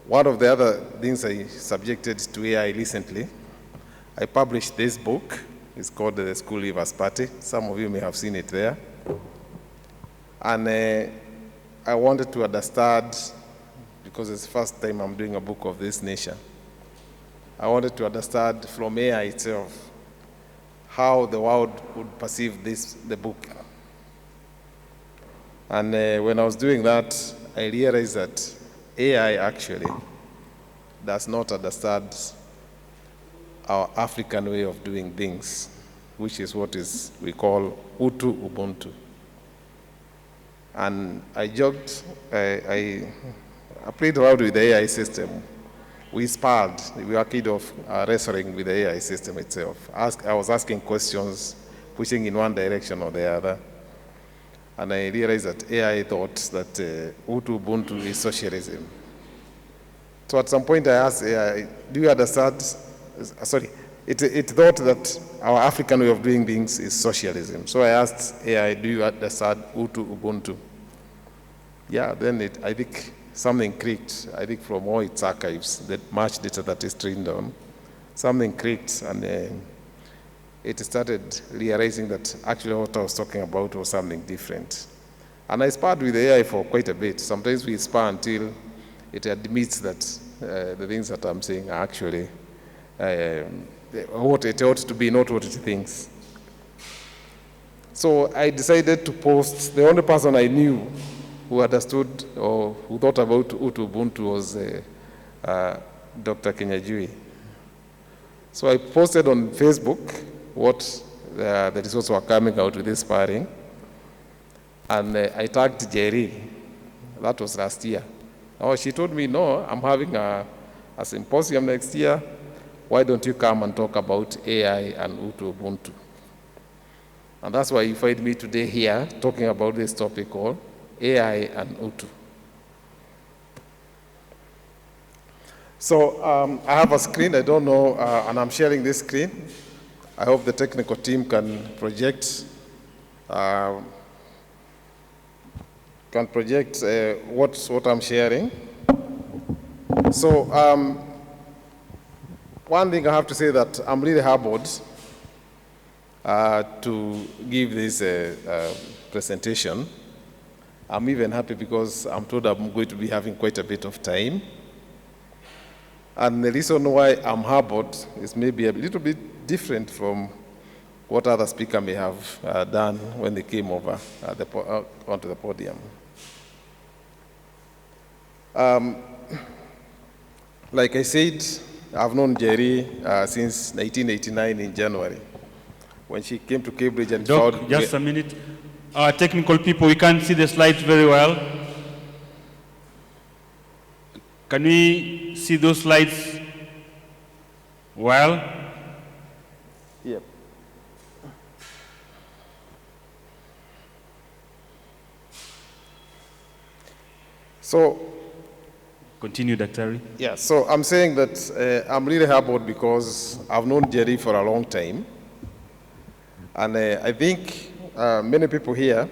one of the other things I subjected to AI recently, I published this book. It's called The School Leavers Party. Some of you may have seen it there. And I wanted to understand, because it's the first time I'm doing a book of this nature, I wanted to understand from AI itself how the world would perceive the book. And when I was doing that, I realized that AI actually does not understand our African way of doing things, which is what we call Utu Ubuntu. And I joked, I played around with the AI system. We sparred, we were kind of wrestling with the AI system itself. I was asking questions, pushing in one direction or the other. And I realized that AI thought that Utu Ubuntu is socialism. So at some point I asked AI, do you understand? Sorry, it thought that our African way of doing things is socialism. So I asked AI, do you understand Utu Ubuntu? Yeah, then I think something clicked. I think from all its archives, that much data that is trained on, something clicked, and it started realizing that actually what I was talking about was something different. And I sparred with AI for quite a bit. Sometimes we spar until it admits that the things that I'm saying are actually what it ought to be, not what it thinks. So I decided to post. The only person I knew who understood or who thought about Utu Ubuntu was Dr. Kinyanjui. So I posted on Facebook what the results were coming out with this sparring. And I tagged Njeri. That was last year. Oh, she told me, no, I'm having a symposium next year. Why don't you come and talk about AI and Utu Ubuntu? And that's why you find me today here talking about this topic called AI and Utu. So I have a screen, I don't know, and I'm sharing this screen. I hope the technical team can project what I'm sharing. So one thing I have to say that I'm really humbled to give this presentation. I'm even happy because I'm told I'm going to be having quite a bit of time. And the reason why I'm humbled is maybe a little bit different from what other speakers may have done when they came over onto the podium. Like I said, I've known Njeri since 1989 in January, when she came to Cambridge and found... Just a minute. Technical people, we can't see the slides very well. Can we see those slides well? Yep. So, continue, Dr. Yeah, so I'm saying that I'm really humbled because I've known Njeri for a long time. And I think many people here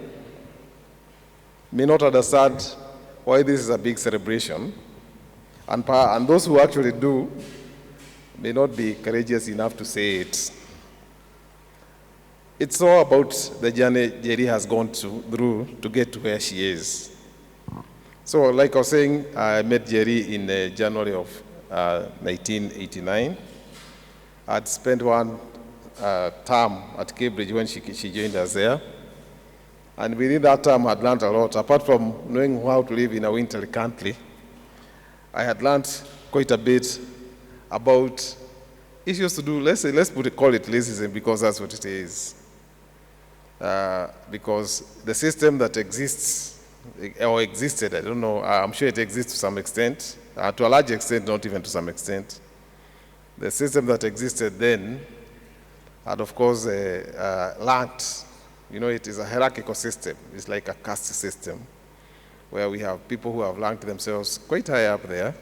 may not understand why this is a big celebration. And those who actually do may not be courageous enough to say it. It's all about the journey Njeri has gone through to get to where she is. So like I was saying, I met Njeri in January of 1989. I'd spent one term at Cambridge when she joined us there. And within that term, I'd learned a lot. Apart from knowing how to live in a wintry country, I had learned quite a bit about issues to do, let's call it racism, because that's what it is. Because the system that exists, or existed, I don't know, I'm sure it exists to some extent, to a large extent, not even to some extent. The system that existed then had, of course, ranked. You know, it is a hierarchical system. It's like a caste system, where we have people who have ranked themselves quite high up there,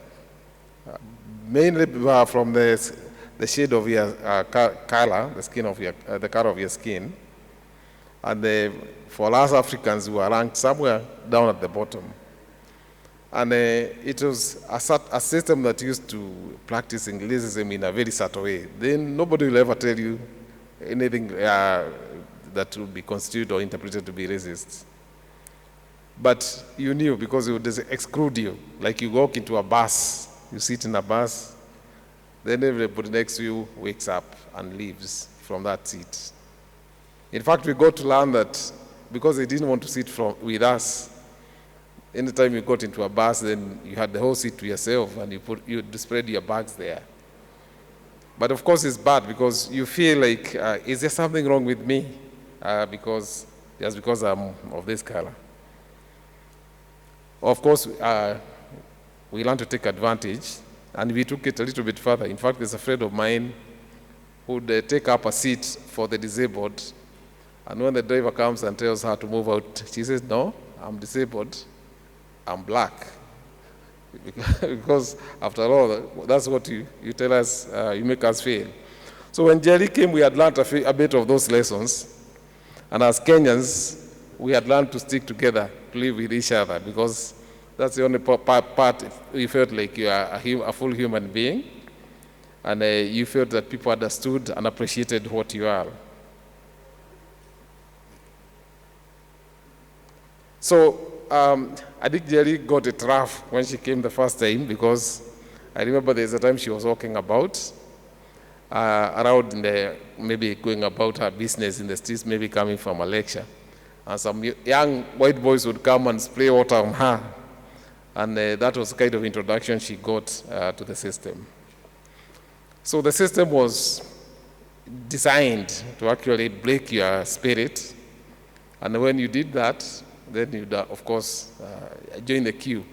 mainly from the shade of your color, the color of your skin, and for us Africans who are ranked somewhere down at the bottom. And it was a system that used to practice racism in a very subtle way. Then nobody will ever tell you anything that would be constituted or interpreted to be racist. But you knew because it would exclude you. Like you walk into a bus, you sit in a bus, then everybody next to you wakes up and leaves from that seat. In fact, we got to learn that because they didn't want to sit with us, anytime you got into a bus, then you had the whole seat to yourself and you spread your bags there. But of course it's bad because you feel like, is there something wrong with me? Because I'm of this color. Of course, we learned to take advantage, and we took it a little bit further. In fact, there's a friend of mine who would take up a seat for the disabled, and when the driver comes and tells her to move out, she says, no, I'm disabled, I'm black. Because after all, that's what you tell us, you make us feel. So when Njeri came, we had learned a bit of those lessons, and as Kenyans, we had learned to stick together, to live with each other, because that's the only part you felt like you are a full human being, and you felt that people understood and appreciated what you are. So I think Njeri got it rough when she came the first time, because I remember there's a time she was walking about, around maybe going about her business in the streets, maybe coming from a lecture. And some young white boys would come and spray water on her. And that was the kind of introduction she got to the system. So the system was designed to actually break your spirit. And when you did that, then you'd, of course, join the queue,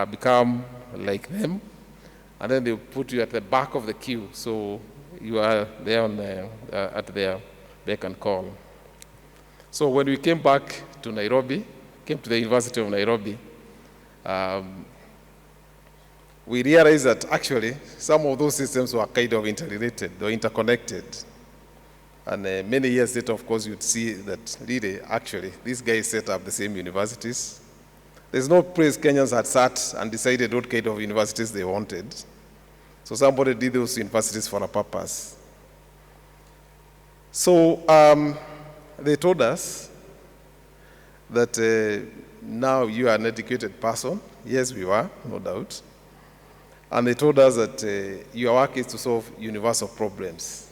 become like them. And then they put you at the back of the queue. So you are there at their beck and call. So when we came back to Nairobi, came to the University of Nairobi, we realized that actually some of those systems were kind of interrelated, they were interconnected. And many years later, of course, you'd see that really, actually, these guys set up the same universities. There's no place Kenyans had sat and decided what kind of universities they wanted. So somebody did those universities for a purpose. So they told us that now you are an educated person. Yes, we were, no doubt. And they told us that your work is to solve universal problems.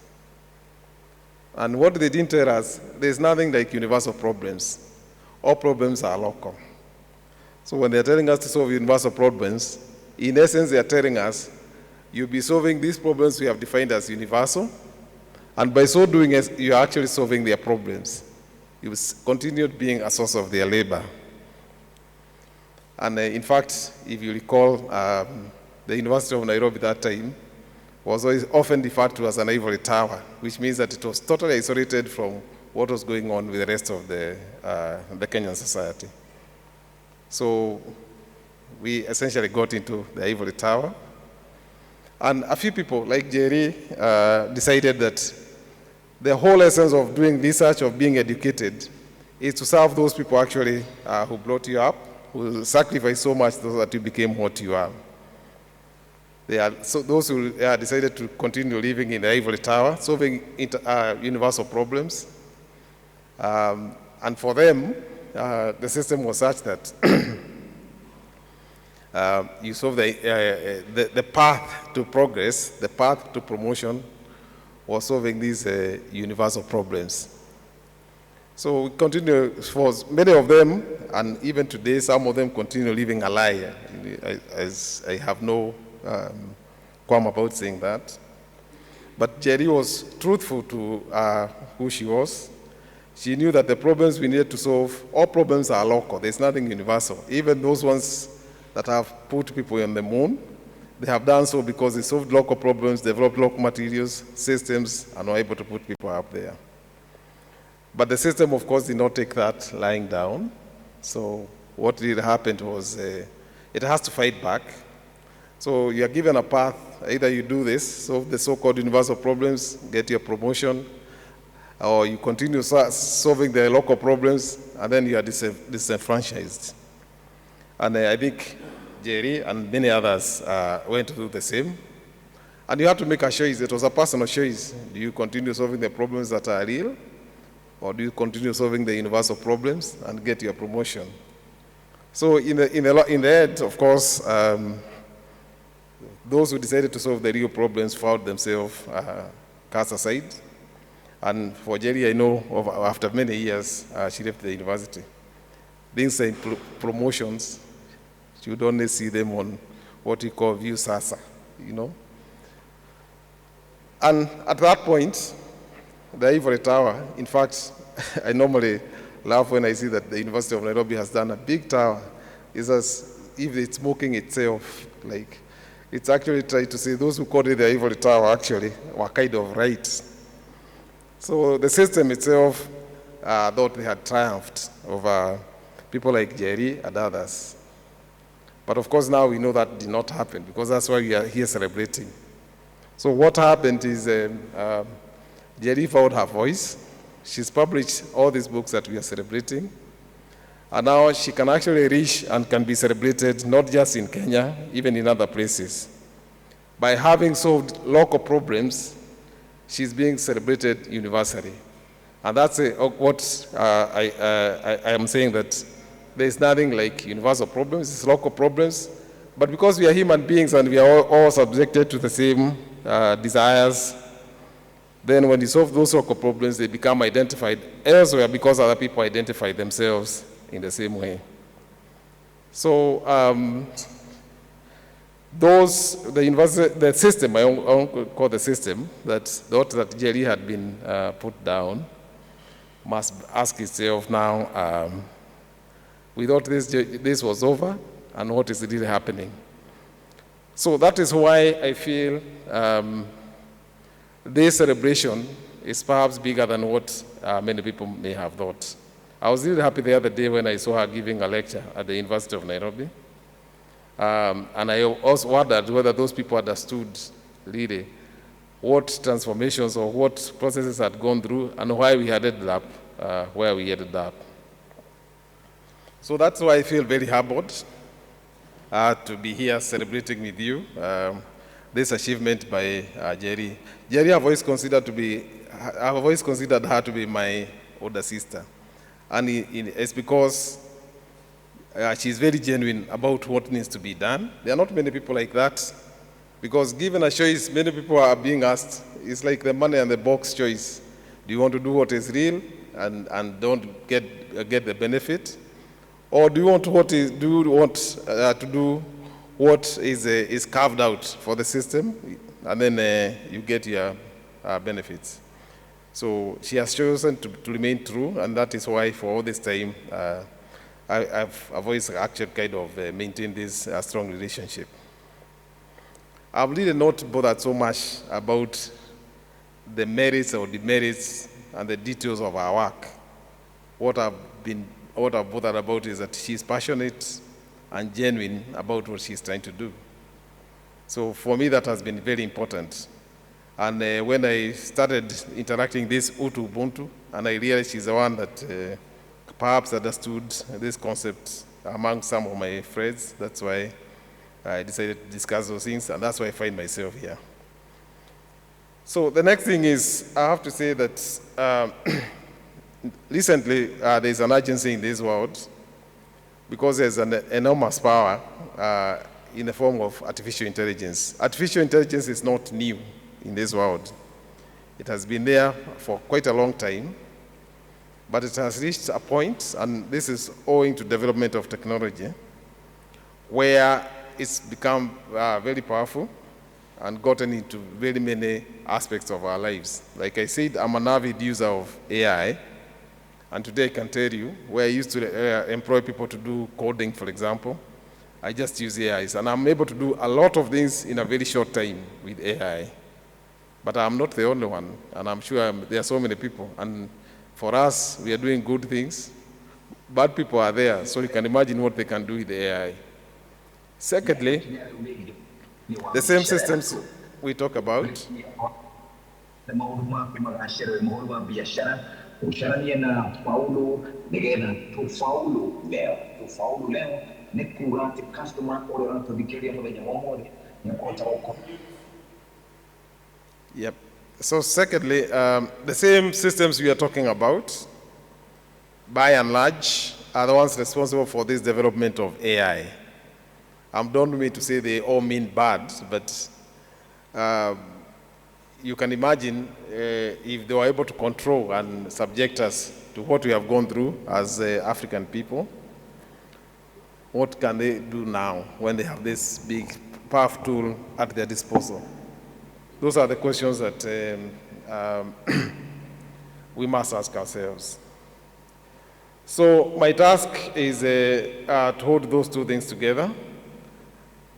And what they didn't tell us, there's nothing like universal problems. All problems are local. So when they're telling us to solve universal problems, in essence, they're telling us, you'll be solving these problems we have defined as universal, and by so doing, you're actually solving their problems. You will continue being a source of their labor. And in fact, if you recall, the University of Nairobi that time was often referred to as an ivory tower, which means that it was totally isolated from what was going on with the rest of the Kenyan society. So we essentially got into the ivory tower. And a few people, like Njeri, decided that the whole essence of doing research, of being educated, is to serve those people actually who brought you up, who sacrificed so much so that you became what you are. So those who decided to continue living in the ivory tower, solving universal problems. And for them, the system was such that you solve the path to progress, the path to promotion, was solving these universal problems. So we continue, for many of them, and even today, some of them continue living a lie. As I have no qualm about saying that. But Njeri was truthful to who she was. She knew that the problems we needed to solve, all problems are local. There's nothing universal. Even those ones that have put people on the moon, they have done so because they solved local problems, developed local materials, systems, and were able to put people up there. But the system, of course, did not take that lying down. So what really happened was it has to fight back. So you are given a path. Either you do this, solve the so-called universal problems, get your promotion, or you continue solving the local problems, and then you are disenfranchised. And I think Njeri and many others went to do the same. And you had to make a choice. It was a personal choice. Do you continue solving the problems that are real? Or do you continue solving the universal problems and get your promotion? So in the end, of course, those who decided to solve the real problems found themselves cast aside. And for Njeri, I know after many years, she left the university. Things like promotions, you would only see them on what we call view sasa, you know. And at that point, the ivory tower, in fact, I normally laugh when I see that the University of Nairobi has done a big tower. It's as if it's mocking itself, like it's actually trying to say those who called it the ivory tower actually were kind of right. So the system itself thought they had triumphed over people like Njeri and others. But of course now we know that did not happen because that's why we are here celebrating. So what happened is Njeri found her voice. She's published all these books that we are celebrating. And now she can actually reach and can be celebrated not just in Kenya, even in other places. By having solved local problems, she's being celebrated universally. And that's what I am saying, that there's nothing like universal problems, it's local problems. But because we are human beings and we are all subjected to the same desires, then when you solve those local problems, they become identified elsewhere because other people identify themselves in the same way. So the system, I won't call the system, that Njeri had been put down, must ask itself now, we thought this was over, and what is really happening? So that is why I feel this celebration is perhaps bigger than what many people may have thought. I was really happy the other day when I saw her giving a lecture at the University of Nairobi. And I also wondered whether those people understood really what transformations or what processes had gone through and why we had ended up where we ended up. So that's why I feel very humbled to be here celebrating with you this achievement by Njeri. Njeri, I've always considered her to be my older sister. And it's because she's very genuine about what needs to be done. There are not many people like that, because given a choice, many people are being asked, it's like the money and the box choice. Do you want to do what is real and don't get the benefit? Or do you want to do what is carved out for the system, and then you get your benefits? So she has chosen to remain true, and that is why for all this time, I've always actually kind of maintained this strong relationship. I've really not bothered so much about the merits or demerits and the details of our work. What I've bothered about is that she's passionate and genuine about what she's trying to do. So for me, that has been very important. And when I started interacting this Utu Ubuntu, and I realized she's the one that perhaps understood this concept among some of my friends, that's why I decided to discuss those things, and that's why I find myself here. So the next thing is, I have to say that recently there's an urgency in this world because there's an enormous power in the form of artificial intelligence. Artificial intelligence is not new in this world. It has been there for quite a long time, but it has reached a point, and this is owing to development of technology, where it's become very powerful and gotten into very many aspects of our lives. Like I said, I'm an avid user of AI, and today I can tell you, where I used to employ people to do coding, for example, I just use AIs, and I'm able to do a lot of things in a very short time with AI. But I'm not the only one, and I'm sure there are so many people. And for us, we are doing good things. Bad people are there, so you can imagine what they can do with AI. Secondly, the same systems we talk about. nĩ kuga atĩ customer ũrĩa ũratũthikĩrĩria mũthenya wa ũmũthĩ nĩ ũkũhota gũkorwo. Yep. So secondly, the same systems we are talking about, by and large, are the ones responsible for this development of AI. I don't mean to say they all mean bad, but you can imagine if they were able to control and subject us to what we have gone through as African people, what can they do now when they have this big, powerful tool at their disposal? Those are the questions that we must ask ourselves. So my task is to hold those two things together.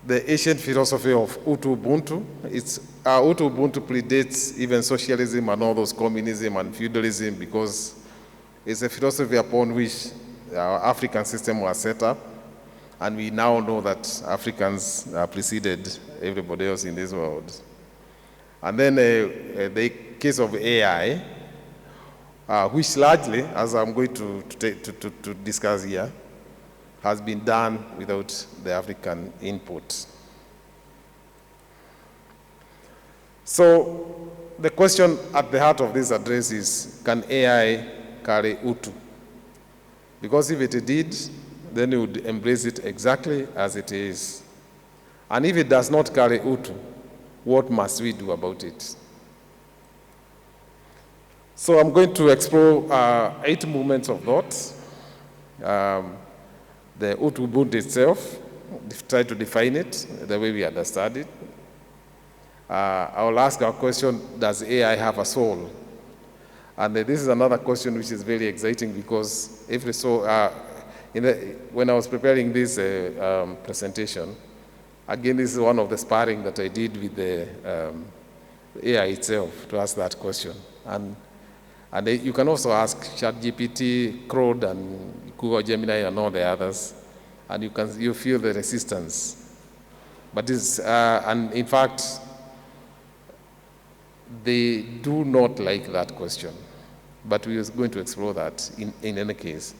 The ancient philosophy of Utu Ubuntu, Utu Ubuntu predates even socialism and all those communism and feudalism, because it's a philosophy upon which our African system was set up, and we now know that Africans preceded everybody else in this world. And then the case of AI, which largely, as I'm going to discuss here, has been done without the African input. So the question at the heart of this address is, can AI carry Utu? Because if it did, then we would embrace it exactly as it is. And if it does not carry Utu, what must we do about it? So I'm going to explore 8 movements of thought. The Utu Ubuntu itself, try to define it the way we understand it. I will ask our question, does AI have a soul? And this is another question which is very exciting, because every soul, when I was preparing this presentation, again, this is one of the sparring that I did with the AI itself to ask that question. And you can also ask ChatGPT, Claude, and Google Gemini, and all the others, and you feel the resistance. But and in fact, they do not like that question. But we are going to explore that in any case.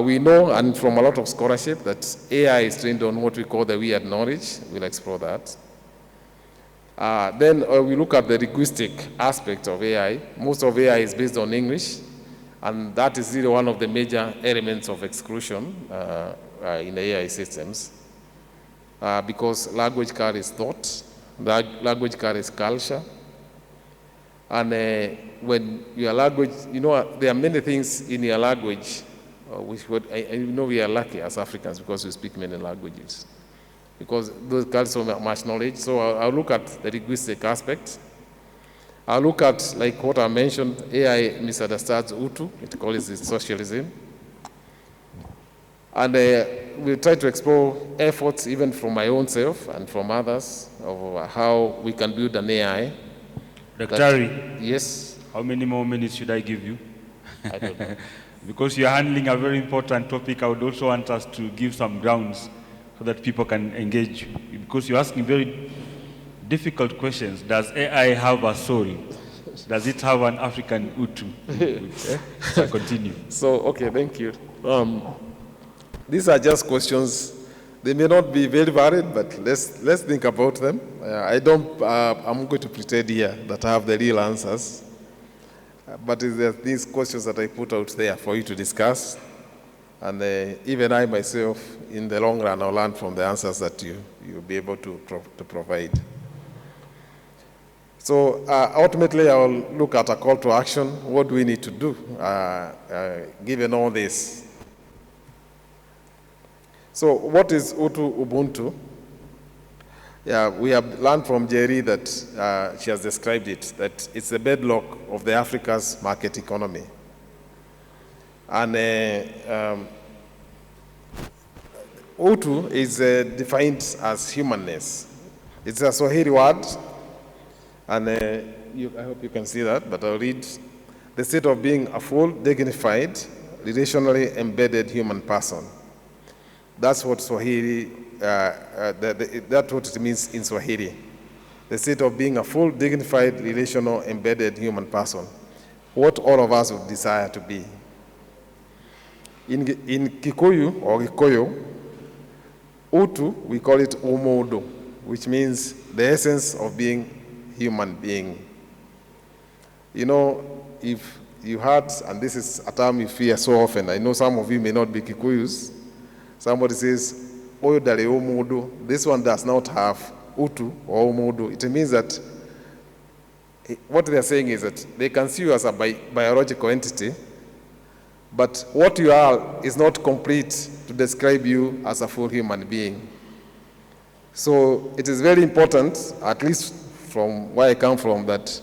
We know, and from a lot of scholarship, that AI is trained on what we call the weird knowledge. We'll explore that. Then we look at the linguistic aspect of AI. Most of AI is based on English, and that is really one of the major elements of exclusion in the AI systems, because language carries thought, language carries culture, and when your language, there are many things in your language which we are lucky as Africans because we speak many languages, because those carry so much knowledge. So I'll look at the linguistic aspect. I'll look at, like what I mentioned, AI misunderstands Utu, it calls it socialism. And we'll try to explore efforts even from my own self and from others of how we can build an AI. Dr. Yes? How many more minutes should I give you? I don't know. Because you are handling a very important topic, I would also want us to give some grounds so that people can engage. Because you're asking very difficult questions. Does AI have a soul? Does it have an African Utu? So continue. So, okay, thank you. These are just questions. They may not be very valid, but let's think about them. I'm going to pretend here that I have the real answers. But there are these questions that I put out there for you to discuss. And even I myself, in the long run, I'll learn from the answers that you'll be able to provide. So ultimately, I'll look at a call to action. What do we need to do given all this? So what is Utu Ubuntu? Yeah, we have learned from Njeri that she has described it, that it's the bedrock of the Africa's market economy. And Utu is defined as humanness. It's a Swahili word, and I hope you can see that, but I'll read. The state of being a full, dignified, relationally embedded human person. That's what Swahili, that's what it means in Swahili. The state of being a full, dignified, relational, embedded human person. What all of us would desire to be. In Kikuyu or Gikoyo, Utu, we call it umodo, which means the essence of being human being. You know, if you heard, and this is a term you hear so often, I know some of you may not be Kikuyus, somebody says, oyo dale umodo, this one does not have utu or umodo. It means that what they are saying is that they can see you as a biological entity, but what you are is not complete to describe you as a full human being. So it is very important, at least from where I come from, that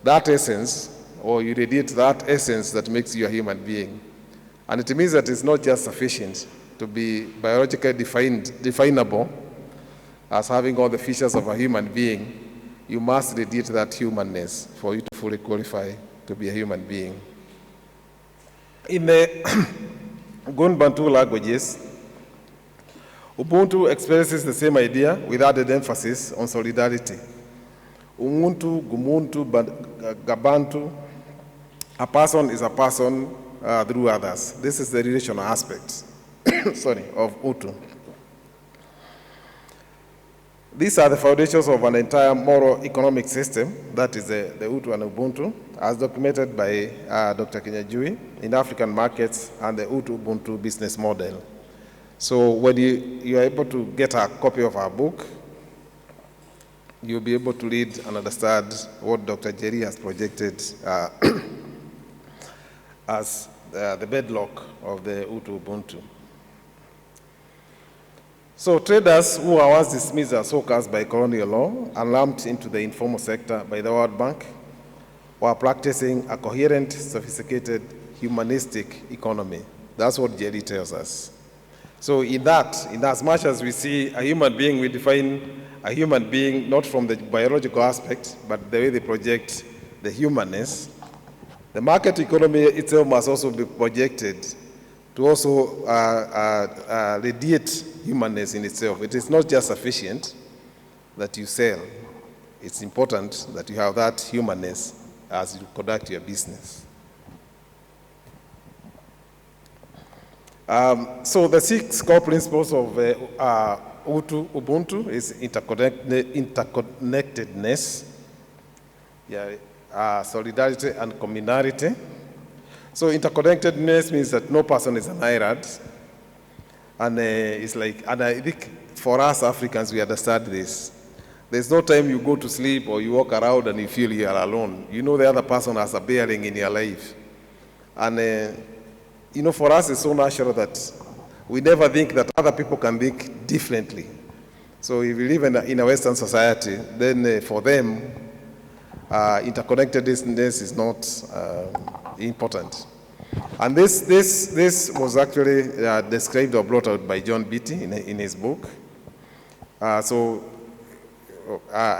essence, or you radiate that essence that makes you a human being. And it means that it's not just sufficient to be biologically definable as having all the features of a human being. You must radiate that humanness for you to fully qualify to be a human being. In the Gun-Bantu languages, Ubuntu expresses the same idea with added emphasis on solidarity. Umuntu, Gumuntu, Gabantu, a person is a person through others. This is the relational aspect of Utu. These are the foundations of an entire moral economic system, that is the Utu and Ubuntu, as documented by Dr. Kinyanjui in African markets and the Utu Ubuntu business model. So when you are able to get a copy of our book, you'll be able to read and understand what Dr. Njeri has projected as the bedrock of the Utu Ubuntu. So traders who were once dismissed as hawkers by colonial law and lumped into the informal sector by the World Bank were practicing a coherent, sophisticated, humanistic economy. That's what Njeri tells us. So in as much as we see a human being, we define a human being not from the biological aspect, but the way they project the humanness. The market economy itself must also be projected to also radiate humanness in itself. It is not just sufficient that you sell. It's important that you have that humanness as you conduct your business. So the 6 core principles of Utu Ubuntu is interconnectedness, solidarity, and communality. So interconnectedness means that no person is an island. And it's like, and I think for us Africans, we understand this. There's no time you go to sleep or you walk around and you feel you are alone. You know the other person has a bearing in your life. And you know, for us it's so natural that we never think that other people can think differently. So if you live in a Western society, then for them, interconnectedness is not important. And this was actually described or brought out by John Beatty in his book. I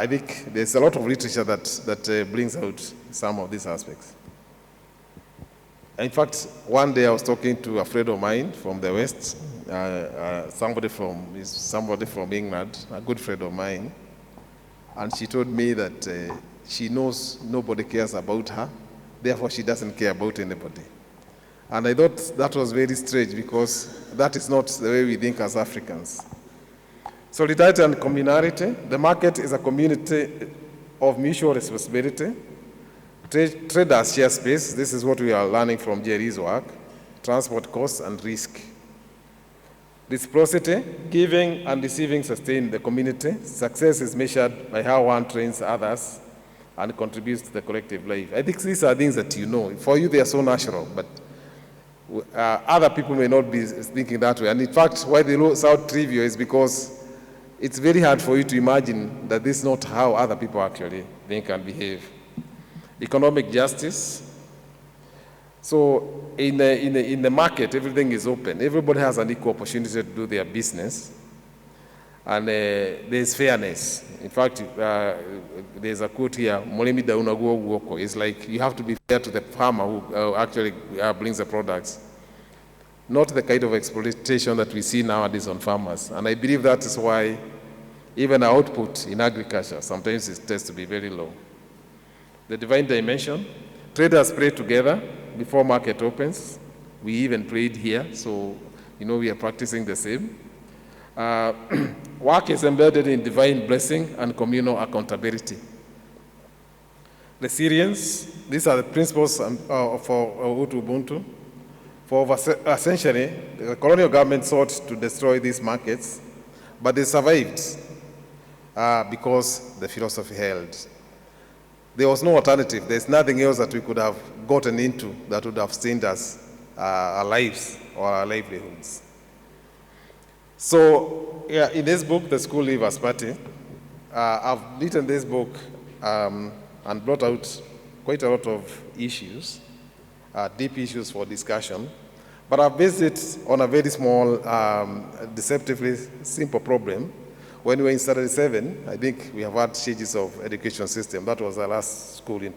think there's a lot of literature that brings out some of these aspects. In fact, one day I was talking to a friend of mine from the West, somebody from England, a good friend of mine, and she told me that she knows nobody cares about her, therefore she doesn't care about anybody. And I thought that was very strange because that is not the way we think as Africans. Solidarity and communality. The market is a community of mutual responsibility. Traders share space. This is what we are learning from Njeri's work. Transport costs and risk. Reciprocity, giving and receiving sustain the community. Success is measured by how one trains others and contributes to the collective life. I think these are things that you know. For you, they are so natural, but other people may not be thinking that way. And in fact, why they sound trivial is because it's very hard for you to imagine that this is not how other people actually think and behave. Economic justice. So in the market, everything is open. Everybody has an equal opportunity to do their business. And there's fairness. In fact, there's a quote here, "Molemi dauna guo guoko." It's like you have to be fair to the farmer who actually brings the products. Not the kind of exploitation that we see nowadays on farmers. And I believe that is why even our output in agriculture sometimes it tends to be very low. The divine dimension. Traders pray together before market opens. We even prayed here, so you know we are practicing the same. Work is embedded in divine blessing and communal accountability. Resilience, these are the principles for Ubuntu. For over a century, the colonial government sought to destroy these markets, but they survived because the philosophy held. There was no alternative. There's nothing else that we could have gotten into that would have sustained us, our lives or our livelihoods. So, yeah, in this book, The School Leavers Party, I've written this book and brought out quite a lot of issues, deep issues for discussion. But I've based it on a very small, deceptively simple problem. When we were in Standard 7, I think we have had changes of education system. That was our last school in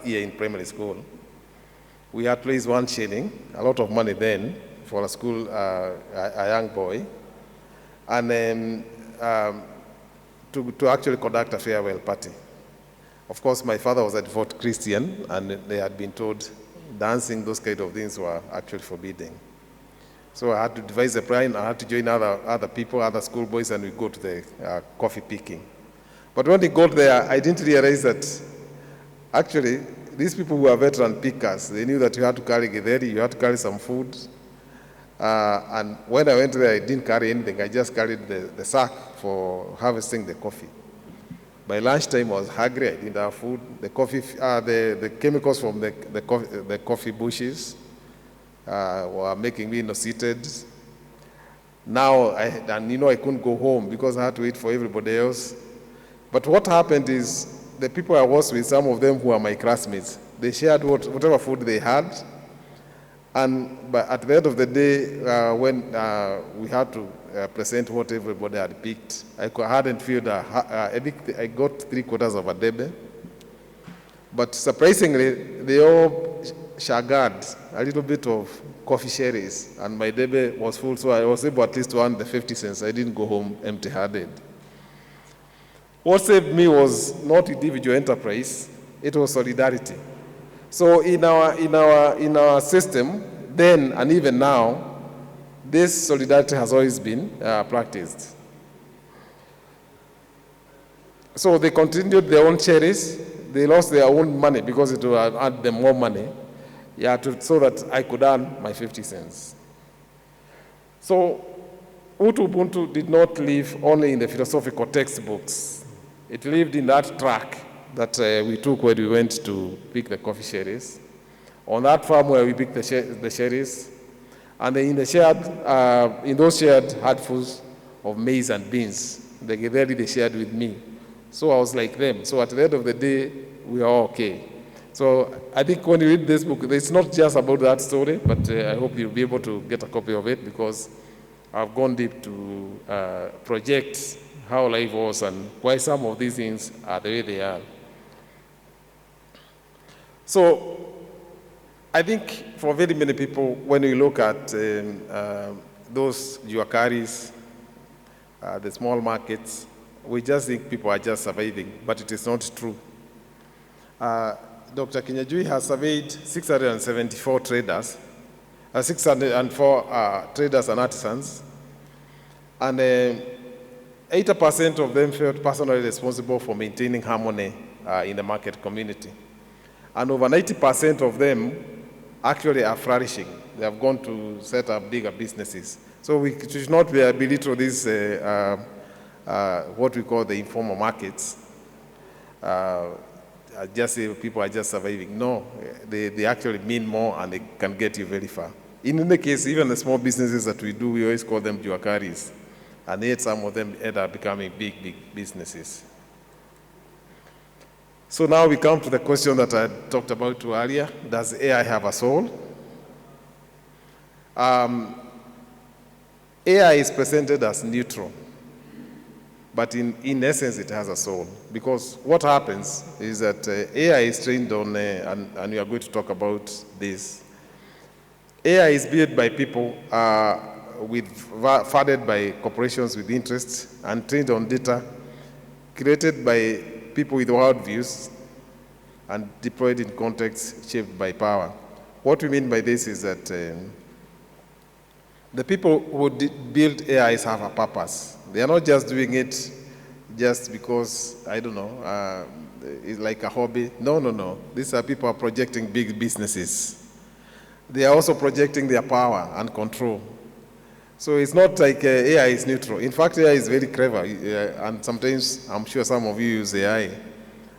year in primary school. We had to raise 1 shilling, a lot of money then, for a school, a young boy, and then to actually conduct a farewell party. Of course, my father was a devout Christian, and they had been told dancing, those kind of things were actually forbidden. So I had to devise a plan. I had to join other people, other schoolboys, and we go to the coffee picking. But when we got there, I didn't realize that actually these people who were veteran pickers, they knew that you had to carry githeri, you had to carry some food. And when I went there, I didn't carry anything. I just carried the sack for harvesting the coffee. By lunchtime, I was hungry. I didn't have food. The coffee, the chemicals from the coffee bushes were making me nauseated. Now, I couldn't go home because I had to wait for everybody else. But what happened is the people I was with, some of them who are my classmates, they shared whatever food they had. But at the end of the day, when we had to present what everybody had picked, I hadn't filled I think I got 3/4 of a debe. But surprisingly, they all shared a little bit of coffee sherries, and my debe was full, so I was able at least to earn the 50 cents. I didn't go home empty-handed. What saved me was not individual enterprise, it was solidarity. So in our system, then and even now, this solidarity has always been practiced. So they continued their own cherries. They lost their own money because it would add them more money, so that I could earn my 50 cents. So Ubuntu did not live only in the philosophical textbooks. It lived in that track that we took when we went to pick the coffee cherries. On that farm where we picked the cherries, and in those shared handfuls of maize and beans, the githeri they shared with me. So I was like them. So at the end of the day, we are okay. So I think when you read this book, it's not just about that story, but I hope you'll be able to get a copy of it, because I've gone deep to project how life was and why some of these things are the way they are. So I think for very many people, when we look at those juakaris, the small markets, we just think people are just surviving, but it is not true. Dr. Kinyanjui has surveyed 674 traders, 604 traders and artisans, and 80% of them felt personally responsible for maintaining harmony in the market community. And over 90% of them actually are flourishing. They have gone to set up bigger businesses. So we should not belittle these, what we call the informal markets. Just say people are just surviving. No, they actually mean more, and they can get you very far. In any case, even the small businesses that we do, we always call them juakaris. And yet some of them end up becoming big businesses. So now we come to the question that I talked about earlier. Does AI have a soul? AI is presented as neutral, but in essence it has a soul. Because what happens is that AI is trained on, and we are going to talk about this. AI is built by people funded by corporations with interests, and trained on data created by people with worldviews and deployed in contexts shaped by power. What we mean by this is that The people who build AIs have a purpose. They are not just doing it just because, I don't know, it's like a hobby. No, no, no. These are people who are projecting big businesses. They are also projecting their power and control. So it's not like AI is neutral. In fact, AI is very clever, and sometimes I'm sure some of you use AI.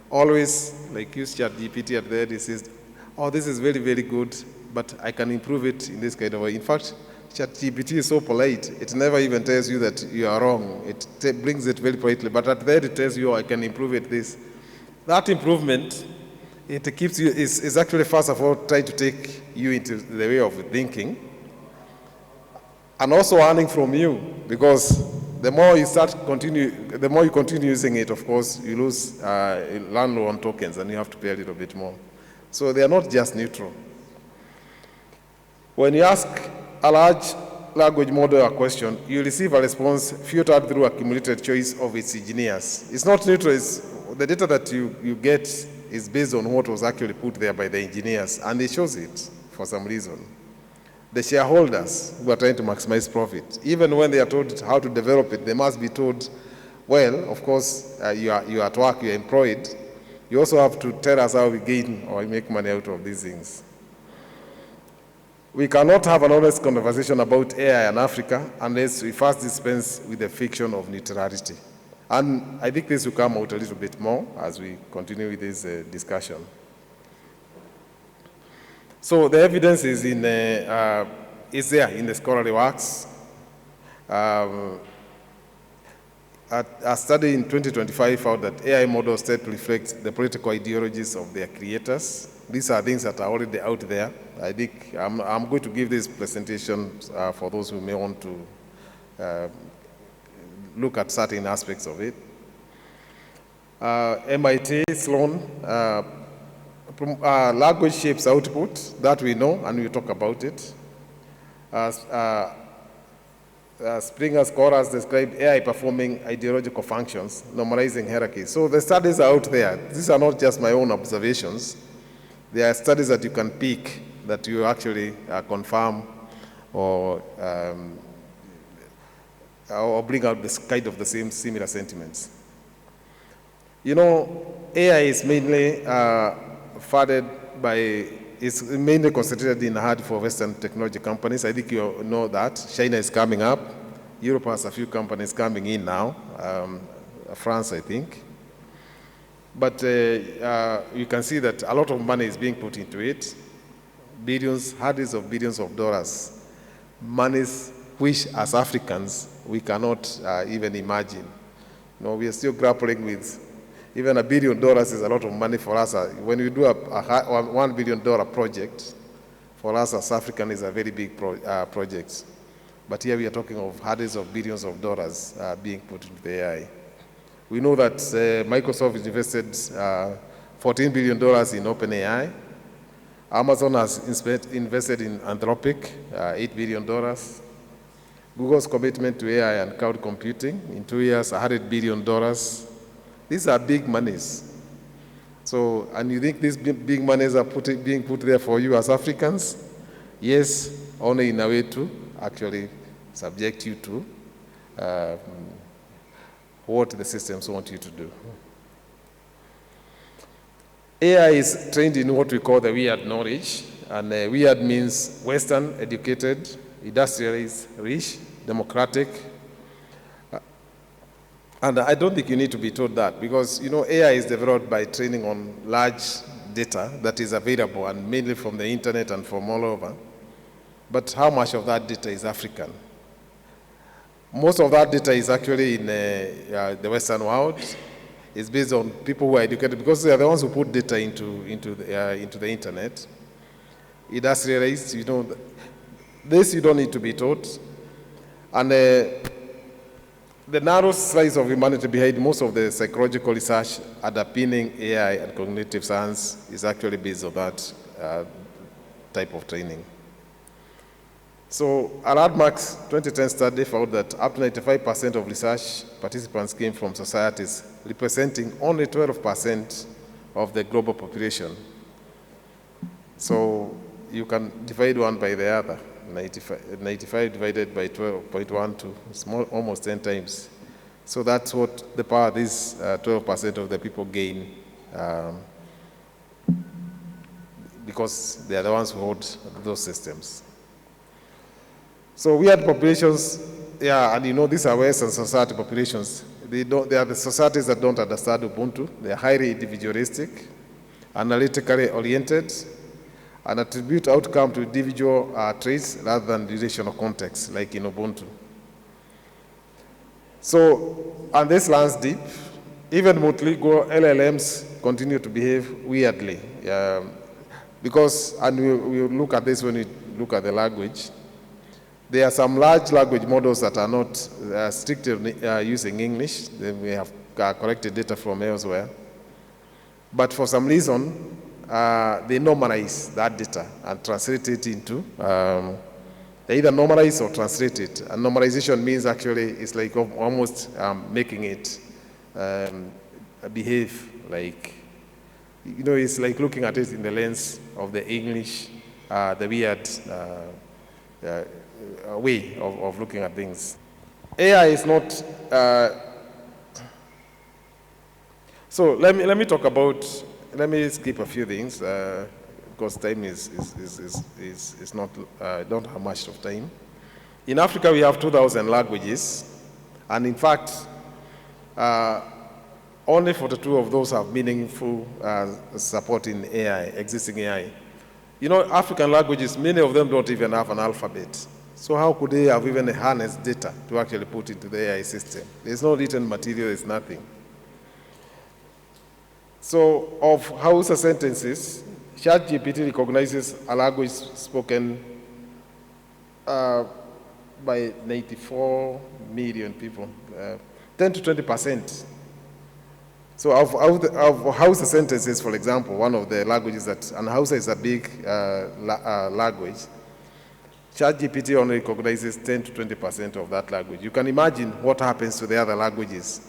Always, like, use ChatGPT at the end, it says, oh, this is very, very good, but I can improve it in this kind of way. In fact, ChatGPT is so polite, it never even tells you that you are wrong. It brings it very politely, but at the end it tells you, oh, I can improve it this. That improvement, it keeps you, is actually first of all trying to take you into the way of thinking, and also earning from you, because the more you continue using it, of course, you learn low on tokens, and you have to pay a little bit more. So they are not just neutral. When you ask a large language model a question, you receive a response filtered through accumulated choice of its engineers. It's not neutral. The data that you get is based on what was actually put there by the engineers, and they chose it for some reason. The shareholders who are trying to maximize profit, even when they are told how to develop it, they must be told, well, of course, you are at work, you are employed. You also have to tell us how we gain or make money out of these things. We cannot have an honest conversation about AI and Africa unless we first dispense with the fiction of neutrality. And I think this will come out a little bit more as we continue with this discussion. So the evidence is there in the scholarly works. A study in 2025 found that AI models tend to reflect the political ideologies of their creators. These are things that are already out there. I think I'm going to give this presentation for those who may want to look at certain aspects of it. MIT, Sloan, language shapes output, that we know, and we talk about it. Springer scholars describe AI performing ideological functions, normalizing hierarchies. So the studies are out there. These are not just my own observations. There are studies that you can pick that you actually confirm or bring out this kind of the same similar sentiments. You know, AI is mainly it's mainly concentrated in hard for Western technology companies. I think you know that. China is coming up. Europe has a few companies coming in now. France, I think. But you can see that a lot of money is being put into it. Billions, hundreds of billions of dollars. Monies which, as Africans, we cannot even imagine. You know, we are still grappling with. Even $1 billion is a lot of money for us. When you do a $1 billion project, for us as Africans, is a very big project. But here we are talking of hundreds of billions of dollars being put into the AI. We know that Microsoft invested $14 billion in OpenAI. Amazon has invested in Anthropic, $8 billion. Google's commitment to AI and cloud computing, in 2 years, $100 billion. These are big monies. So, and you think these big monies are being put there for you as Africans? Yes, only in a way to actually subject you to what the systems want you to do. AI is trained in what we call the weird knowledge, and weird means Western, educated, industrialized, rich, democratic. And I don't think you need to be told that, because, you know, AI is developed by training on large data that is available, and mainly from the internet and from all over. But how much of that data is African? Most of that data is actually in the Western world. It's based on people who are educated, because they are the ones who put data into the internet. Industrialized, you know, this you don't need to be taught. And the narrow slice of humanity behind most of the psychological research underpinning AI and cognitive science is actually based on that type of training. So a landmark's 2010 study found that up to 95% of research participants came from societies representing only 12% of the global population. So you can divide one by the other. 95 divided by 12.12, almost 10 times. So that's what the power these 12% of the people gain, because they are the ones who hold those systems. So we had populations, and these are Western society populations. They are the societies that don't understand Ubuntu. They are highly individualistic, analytically oriented, and attribute outcome to individual traits rather than relational context, like in Ubuntu. So, and this lands deep. Even multilingual LLMs continue to behave weirdly, because, and we'll look at this when we look at the language. There are some large language models that are not strictly using English. Then we have collected data from elsewhere. But for some reason, they normalize that data and translate it into, they either normalize or translate it. And normalization means actually it's like almost making it behave like, it's like looking at it in the lens of the English, the weird way of looking at things. AI is not, so let me talk about, let me skip a few things, because time is not, don't have much of time. In Africa, we have 2,000 languages, and in fact, only 42 of those have meaningful support in AI, existing AI. African languages, many of them don't even have an alphabet. So how could they have even harnessed data to actually put into the AI system? There's no written material, there's nothing. So of Hausa sentences, ChatGPT recognizes a language spoken by 94 million people, 10 to 20%. So of Hausa sentences, for example, one of the languages that, and Hausa is a big language, ChatGPT only recognizes 10 to 20% of that language. You can imagine what happens to the other languages.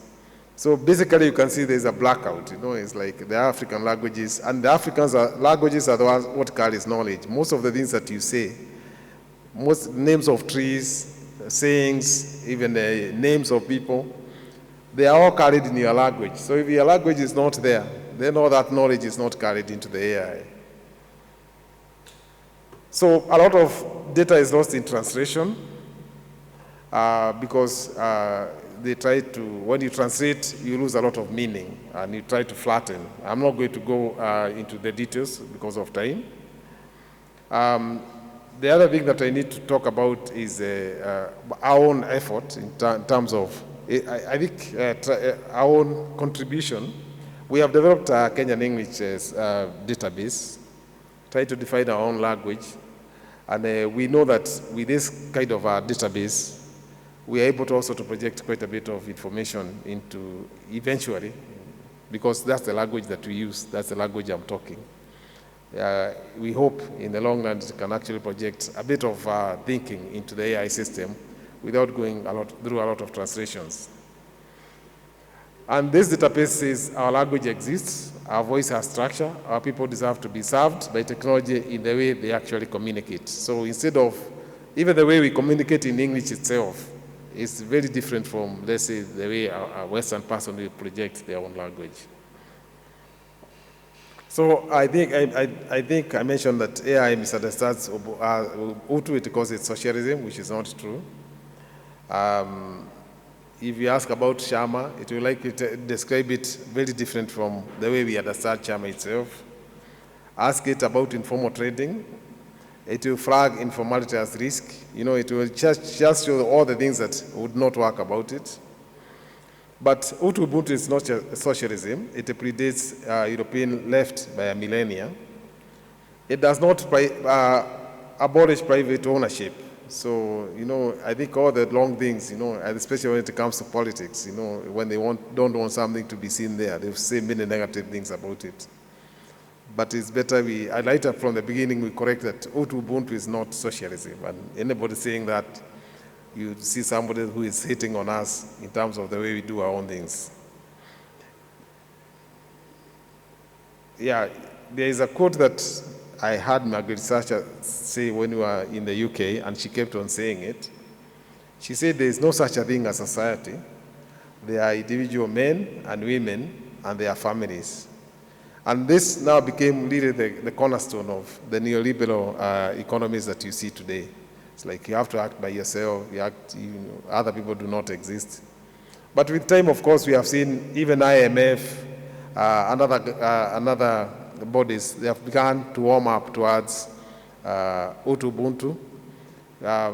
So basically you can see there's a blackout, it's like the African languages, and the languages are the ones what carries knowledge. Most of the things that you say, most names of trees, sayings, even the names of people, they are all carried in your language. So if your language is not there, then all that knowledge is not carried into the AI. So a lot of data is lost in translation because they try to, when you translate, you lose a lot of meaning and you try to flatten. I'm not going to go into the details because of time. The other thing that I need to talk about is our own effort in terms of, I think, our own contribution. We have developed a Kenyan English database, try to define our own language. And we know that with this kind of database, we are able to also to project quite a bit of information into eventually, because that's the language that we use, that's the language I'm talking. We hope in the long run it can actually project a bit of thinking into the AI system without going through a lot of translations. And this database says our language exists, our voice has structure, our people deserve to be served by technology in the way they actually communicate. So instead of, even the way we communicate in English itself is very different from, let's say, the way a Western person will project their own language. So I think I mentioned that AI misunderstands Ubuntu, it calls it socialism, which is not true. If you ask about Shama, it will likely describe it very different from the way we understand Shama itself. Ask it about informal trading, it will flag informality as risk. It will just show all the things that would not work about it. But Ubuntu is not socialism. It predates European left by a millennia. It does not abolish private ownership. So, I think all the long things, especially when it comes to politics, when they don't want something to be seen there, they say many negative things about it. But it's better I like that from the beginning we correct that Ubuntu is not socialism. And anybody saying that, you see somebody who is hitting on us in terms of the way we do our own things. Yeah, there is a quote that I heard Margaret Thatcher say when we were in the UK, and she kept on saying it. She said there is no such a thing as society. There are individual men and women and their families. And this now became really the cornerstone of the neoliberal economies that you see today. It's like you have to act by yourself, other people do not exist. But with time, of course, we have seen even IMF, another bodies, they have begun to warm up towards Ubuntu,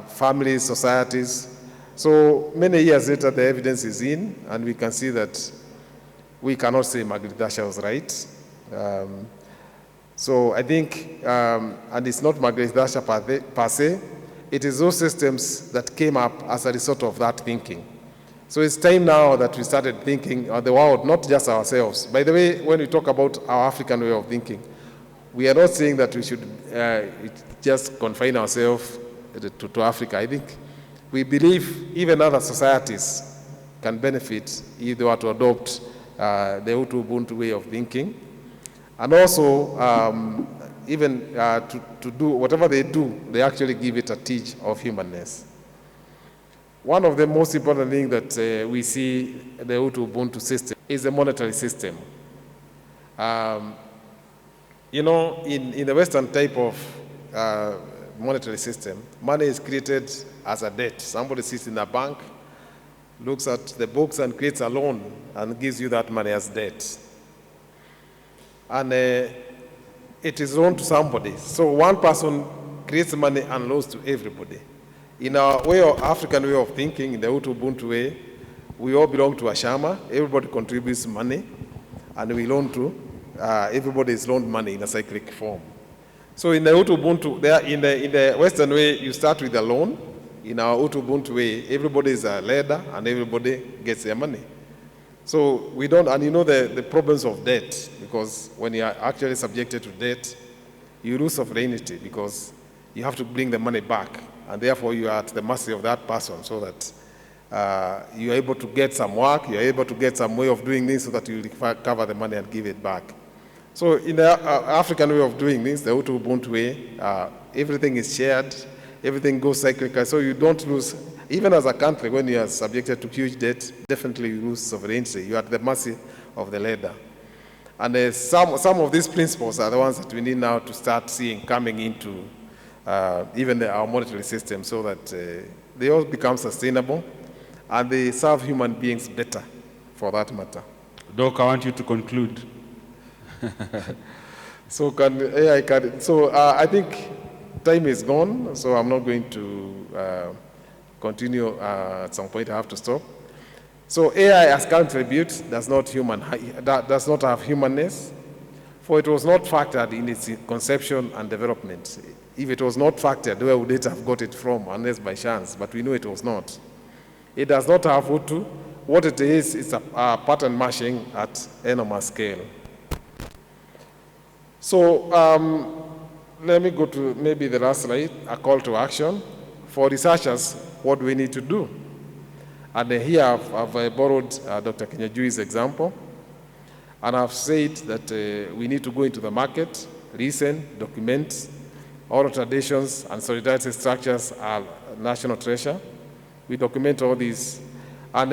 families, societies. So many years later, the evidence is in, and we can see that we cannot say Margaret Thatcher was right. So I think, and it's not Margaret Thatcher per se, it is those systems that came up as a result of that thinking. So it's time now that we started thinking of the world, not just ourselves. By the way, when we talk about our African way of thinking, we are not saying that we should just confine ourselves to Africa. I think we believe even other societies can benefit if they were to adopt the Ubuntu way of thinking. And also, even to do whatever they do, they actually give it a touch of humanness. One of the most important things that we see the Ubuntu system is the monetary system. You know, in the Western type of monetary system, money is created as a debt. Somebody sits in a bank, looks at the books and creates a loan and gives you that money as debt. And it is loaned to somebody. So one person creates money and loans to everybody. In our African way of thinking, in the Ubuntu way, we all belong to a shama. Everybody contributes money, and we loan to, everybody is loaned money in a cyclic form. So in the Ubuntu, in the Western way, you start with a loan. In our Ubuntu way, everybody is a lender, and everybody gets their money. So we don't, and you know the problems of debt, because when you are actually subjected to debt, you lose sovereignty because you have to bring the money back. And therefore, you are at the mercy of that person, so that you are able to get some work, you are able to get some way of doing this so that you recover the money and give it back. So in the African way of doing this, the Ubuntu way, everything is shared, everything goes cyclical, so you don't lose, even as a country, when you are subjected to huge debt, definitely you lose sovereignty. You are at the mercy of the lender. And some of these principles are the ones that we need now to start seeing coming into even our monetary system, so that they all become sustainable and they serve human beings better, for that matter. Doc, I want you to conclude. So I think time is gone, so I'm not going to continue. At some point I have to stop. So AI as contribute does not have humanness, for it was not factored in its conception and development. If it was not factored, where would it have got it from, unless by chance? But we know it was not. It does not have Utu. What it is a pattern matching at enormous scale. So let me go to maybe the last slide, a call to action. For researchers, what do we need to do? And here I've borrowed Dr. Kinyanjui's example. And I've said that we need to go into the market, listen, document. Oral traditions and solidarity structures are national treasure. We document all these. And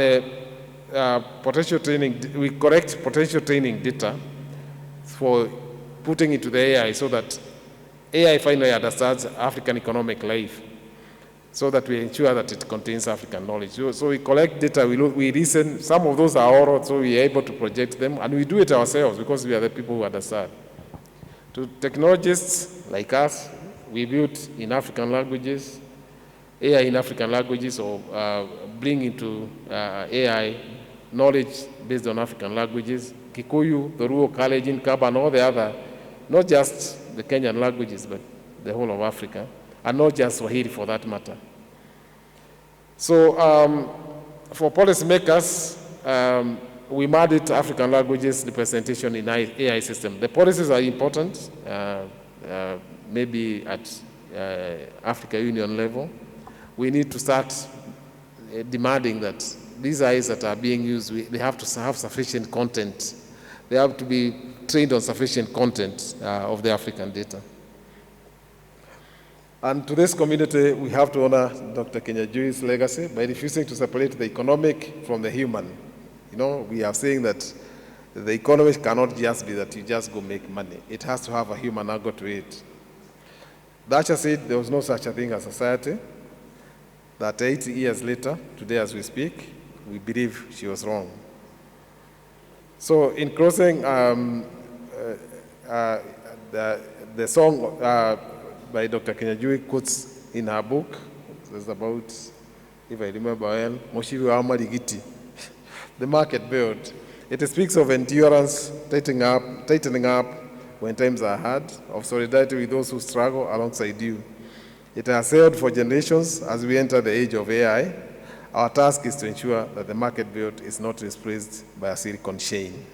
potential training, we correct potential training data for putting into the AI, so that AI finally understands African economic life, so that we ensure that it contains African knowledge. So we collect data, we listen. Some of those are oral, so we are able to project them, and we do it ourselves because we are the people who understand. To technologists like us, we build in African languages, AI in African languages, or bring into AI knowledge based on African languages, Kikuyu, the Luo, Kalenjin, Kaba, and all the other, not just the Kenyan languages, but the whole of Africa, and not just Swahili for that matter. So for policymakers, we mandate African languages representation in AI system. The policies are important, maybe at Africa Union level. We need to start demanding that these AIs that are being used, they have to have sufficient content. They have to be trained on sufficient content of the African data. And to this community, we have to honor Dr. Kinyanjui's legacy by refusing to separate the economic from the human. You know, we are saying that the economy cannot just be that you just go make money. It has to have a human angle to it. Thatcher said there was no such a thing as society, that 80 years later, today as we speak, we believe she was wrong. So in closing, the song by Dr. Kinyanjui quotes in her book, it's about, if I remember well, Moshivi wa Marigiti, the market build. It speaks of endurance, tightening up when times are hard, of solidarity with those who struggle alongside you. It has held for generations as we enter the age of AI. Our task is to ensure that the market build is not replaced by a silicon chain.